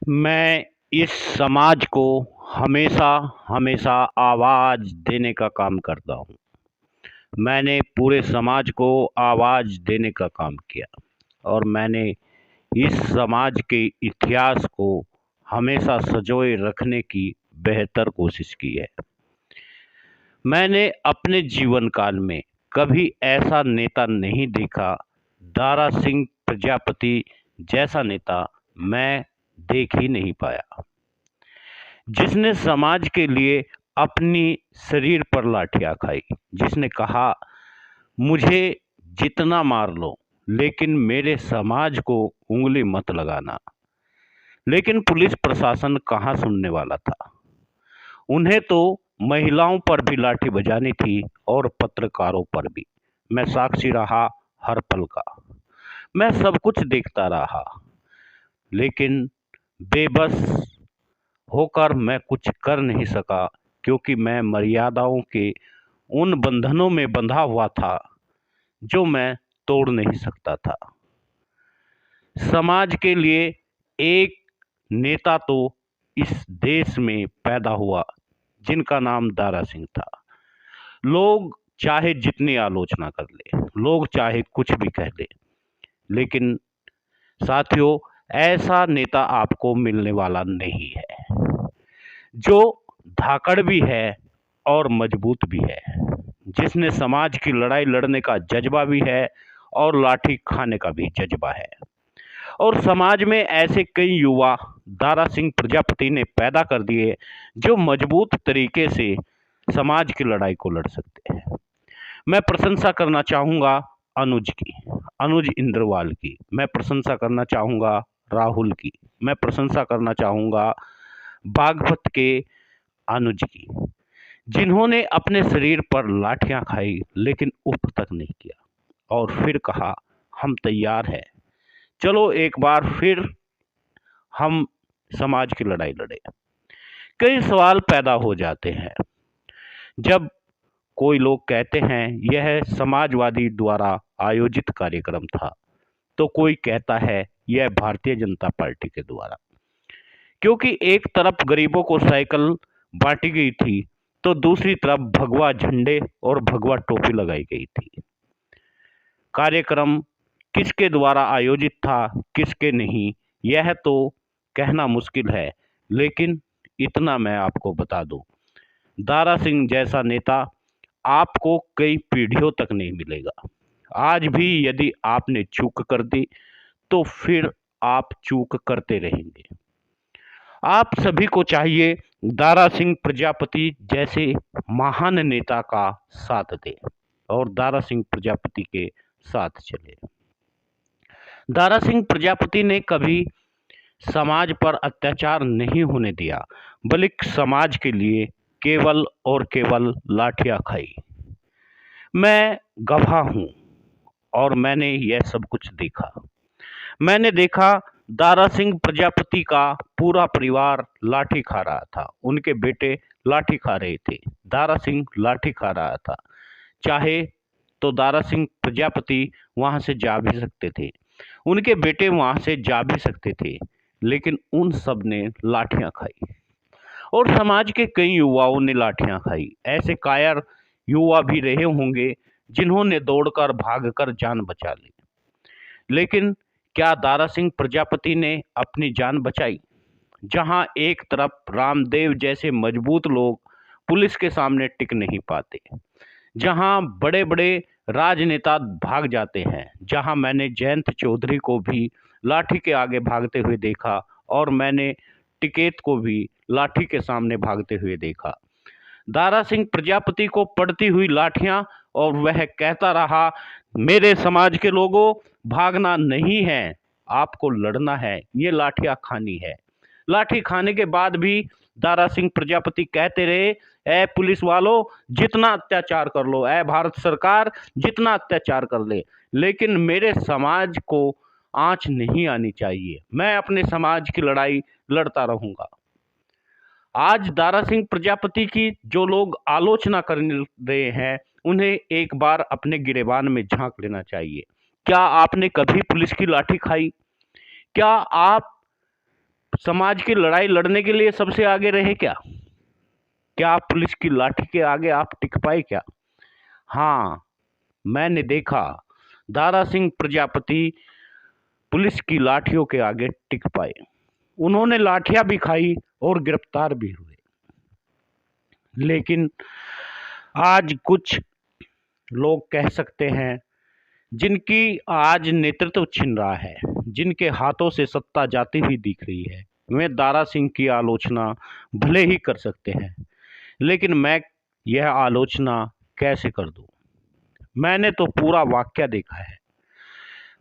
मैं इस समाज को हमेशा हमेशा आवाज़ देने का काम करता हूँ। मैंने पूरे समाज को आवाज़ देने का काम किया और मैंने इस समाज के इतिहास को हमेशा संजोए रखने की बेहतर कोशिश की है। मैंने अपने जीवन काल में कभी ऐसा नेता नहीं देखा, दारा सिंह प्रजापति जैसा नेता मैं देख ही नहीं पाया, जिसने समाज के लिए अपनी शरीर पर लाठियां खाई, जिसने कहा मुझे जितना मार लो लेकिन मेरे समाज को उंगली मत लगाना। लेकिन पुलिस प्रशासन कहाँ सुनने वाला था। उन्हें तो महिलाओं पर भी लाठी बजानी थी और पत्रकारों पर भी। मैं साक्षी रहा हर पल का। मैं सब कुछ देखता रहा, लेकिन बेबस होकर मैं कुछ कर नहीं सका, क्योंकि मैं मर्यादाओं के उन बंधनों में बंधा हुआ था जो मैं तोड़ नहीं सकता था। समाज के लिए एक नेता तो इस देश में पैदा हुआ जिनका नाम दारा सिंह था। लोग चाहे जितनी आलोचना कर ले, लोग चाहे कुछ भी कह ले, लेकिन साथियों, ऐसा नेता आपको मिलने वाला नहीं है, जो धाकड़ भी है और मजबूत भी है, जिसने समाज की लड़ाई लड़ने का जज्बा भी है और लाठी खाने का भी जज्बा है। और समाज में ऐसे कई युवा दारा सिंह प्रजापति ने पैदा कर दिए जो मजबूत तरीके से समाज की लड़ाई को लड़ सकते हैं। मैं प्रशंसा करना चाहूँगा अनुज की, अनुज इंद्रवाल की। मैं प्रशंसा करना चाहूँगा राहुल की। मैं प्रशंसा करना चाहूँगा बागपत के अनुज की, जिन्होंने अपने शरीर पर लाठियां खाई लेकिन उफ तक नहीं किया और फिर कहा हम तैयार हैं, चलो एक बार फिर हम समाज की लड़ाई लड़े। कई सवाल पैदा हो जाते हैं जब कोई लोग कहते हैं यह समाजवादी द्वारा आयोजित कार्यक्रम था, तो कोई कहता है यह भारतीय जनता पार्टी के द्वारा, क्योंकि एक तरफ गरीबों को साइकिल बांटी गई थी तो दूसरी तरफ भगवा झंडे और भगवा टोपी लगाई गई थी। कार्यक्रम किसके द्वारा आयोजित था, किसके नहीं, यह तो कहना मुश्किल है, लेकिन इतना मैं आपको बता दूं, दारा सिंह जैसा नेता आपको कई पीढ़ियों तक नहीं मिलेगा। आज भी यदि आपने चूक कर दी तो फिर आप चूक करते रहेंगे। आप सभी को चाहिए दारा सिंह प्रजापति जैसे महान नेता का साथ दें और दारा सिंह प्रजापति के साथ चले। दारा सिंह प्रजापति ने कभी समाज पर अत्याचार नहीं होने दिया, बल्कि समाज के लिए केवल और केवल लाठियां खाई। मैं गवाह हूं और मैंने यह सब कुछ देखा। मैंने देखा दारा सिंह प्रजापति का पूरा परिवार लाठी खा रहा था, उनके बेटे लाठी खा रहे थे, दारा सिंह लाठी खा रहा था। चाहे तो दारा सिंह प्रजापति वहां से जा भी सकते थे, उनके बेटे वहां से जा भी सकते थे, लेकिन उन सब ने लाठियां खाई और समाज के कई युवाओं ने लाठियां खाई। ऐसे कायर युवा भी रहे होंगे जिन्होंने दौड़कर भागकर जान बचा ली, लेकिन क्या दारा सिंह प्रजापति ने अपनी जान बचाई? जहां एक तरफ रामदेव जैसे मजबूत लोग पुलिस के सामने टिक नहीं पाते, जहां बड़े बड़े राजनेता भाग जाते हैं, जहां मैंने जयंत चौधरी को भी लाठी के आगे भागते हुए देखा और मैंने टिकैत को भी लाठी के सामने भागते हुए देखा। दारा सिंह प्रजापति को पड़ती हुई लाठियां और वह कहता रहा मेरे समाज के लोगों, भागना नहीं है, आपको लड़ना है, ये लाठियां खानी है। लाठी खाने के बाद भी दारा सिंह प्रजापति कहते रहे ए पुलिस वालों, जितना अत्याचार कर लो, ए भारत सरकार जितना अत्याचार कर ले, लेकिन मेरे समाज को आंच नहीं आनी चाहिए, मैं अपने समाज की लड़ाई लड़ता रहूंगा। आज दारा सिंह प्रजापति की जो लोग आलोचना कर रहे हैं, उन्हें एक बार अपने गिरेबान में झांक लेना चाहिए। क्या आपने कभी पुलिस की लाठी खाई? क्या आप समाज की लड़ाई लड़ने के लिए सबसे आगे रहे क्या? क्या आप पुलिस की लाठी के आगे आप टिक पाए क्या? हाँ, मैंने देखा दारा सिंह प्रजापति पुलिस की लाठियों के आगे टिक पाए। उन्होंने लाठियां भी खाई और गिरफ्तार भी हुए। लेकिन आज कुछ लोग कह सकते हैं जिनकी आज नेतृत्व छिन रहा है, जिनके हाथों से सत्ता जाती हुई दिख रही है, वे दारा सिंह की आलोचना भले ही कर सकते हैं, लेकिन मैं यह आलोचना कैसे कर दूं? मैंने तो पूरा वाकया देखा है।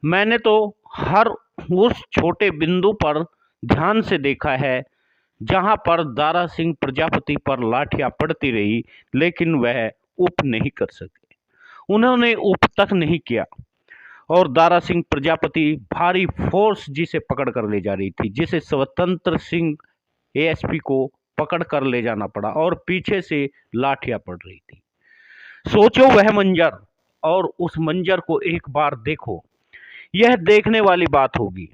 मैंने तो हर उस छोटे बिंदु पर ध्यान से देखा है जहां पर दारा सिंह प्रजापति पर लाठियां पड़ती रही, लेकिन वह उप नहीं कर सके। उन्होंने उप तक नहीं किया और दारा सिंह प्रजापति भारी फोर्स जिसे पकड़ कर ले जा रही थी, जिसे स्वतंत्र सिंह एएसपी को पकड़ कर ले जाना पड़ा और पीछे से लाठियां पड़ रही थी। सोचो वह मंजर, और उस मंजर को एक बार देखो। यह देखने वाली बात होगी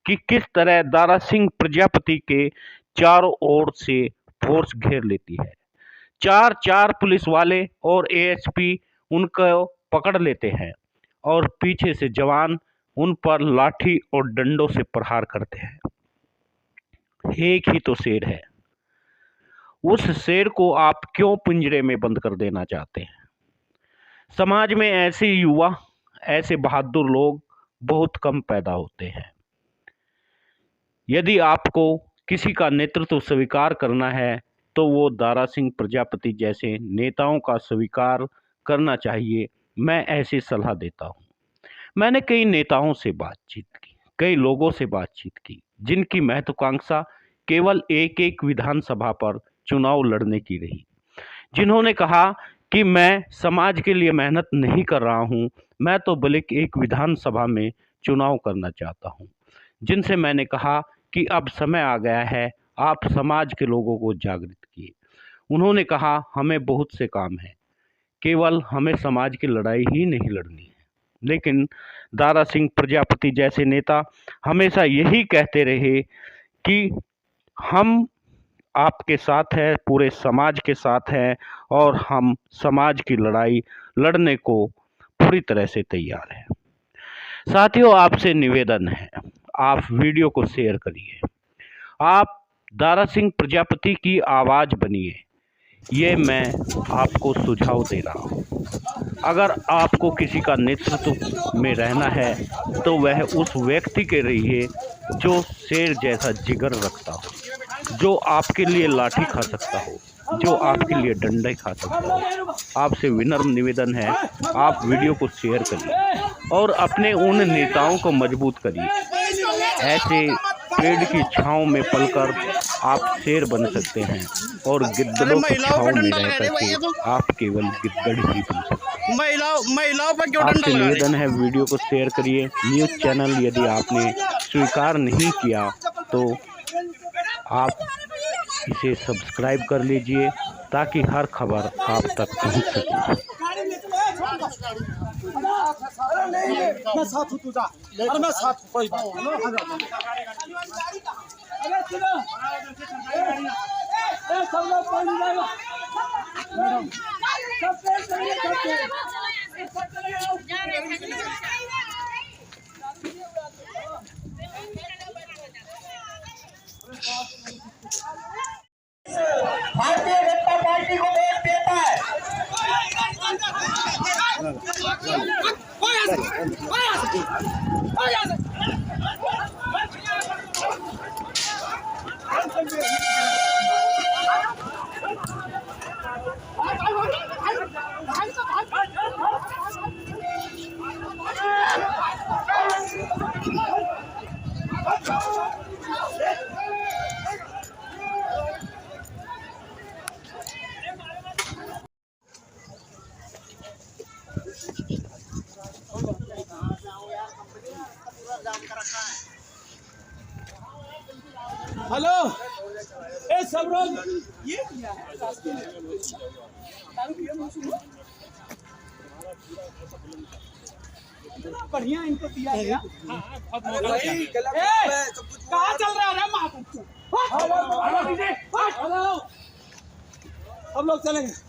कि किस तरह दारा सिंह प्रजापति के चारों ओर से फोर्स घेर लेती है। चार पुलिस वाले और एएसपी उनको पकड़ लेते हैं और पीछे से जवान उन पर लाठी और डंडों से प्रहार करते हैं। एक ही तो शेर है, उस शेर को आप क्यों पिंजरे में बंद कर देना चाहते हैं? समाज में ऐसे युवा, ऐसे बहादुर लोग बहुत कम पैदा होते हैं। यदि आपको किसी का नेतृत्व स्वीकार करना है तो वो दारा सिंह प्रजापति जैसे नेताओं का स्वीकार करना चाहिए। मैं ऐसी सलाह देता हूँ। मैंने कई नेताओं से बातचीत की, कई लोगों से बातचीत की, जिनकी महत्वाकांक्षा केवल एक विधानसभा पर चुनाव लड़ने की रही, जिन्होंने कहा कि मैं समाज के लिए मेहनत नहीं कर रहा हूँ, मैं तो बल्कि एक विधानसभा में चुनाव करना चाहता हूँ। जिनसे मैंने कहा कि अब समय आ गया है, आप समाज के लोगों को जागृत किए। उन्होंने कहा हमें बहुत से काम हैं, केवल हमें समाज की लड़ाई ही नहीं लड़नी है। लेकिन दारा सिंह प्रजापति जैसे नेता हमेशा यही कहते रहे कि हम आपके साथ हैं, पूरे समाज के साथ हैं और हम समाज की लड़ाई लड़ने को पूरी तरह से तैयार हैं। साथियों, आपसे निवेदन है, आप वीडियो को शेयर करिए, आप दारा सिंह प्रजापति की आवाज़ बनिए। ये मैं आपको सुझाव दे रहा हूँ। अगर आपको किसी का नेतृत्व में रहना है तो वह उस व्यक्ति के रहिए जो शेर जैसा जिगर रखता हो, जो आपके लिए लाठी खा सकता हो, जो आपके लिए डंडे खा सकता हो। आपसे विनम्र निवेदन है, आप वीडियो को शेयर करिए और अपने उन नेताओं को मजबूत करिए। ऐसे पेड़ की छांव में पलकर आप शेर बन सकते हैं और गिद्दड़ों की छांव में रह करके आप केवल गिद्दड़ ही बन सकते हैं। महिलाओं पर क्यों डंडा आपसे लगा रहे? निवेदन है, वीडियो को शेयर करिए। न्यूज़ चैनल यदि आपने स्वीकार नहीं किया तो आप इसे सब्सक्राइब कर लीजिए ताकि हर खबर आप तक पहुंच सके। मैं साथ हूँ तुझा, अरे मैं साथ हूँ, कोई बात नहीं। सब लोग कोई नहीं जाएगा। भारतीय जनता पार्टी को वोट देता है। हेलो, ए सब लोग ये क्या है? इतना बढ़िया इनको दिया गया। कहाँ चल रहा है सब लोग चलेंगे।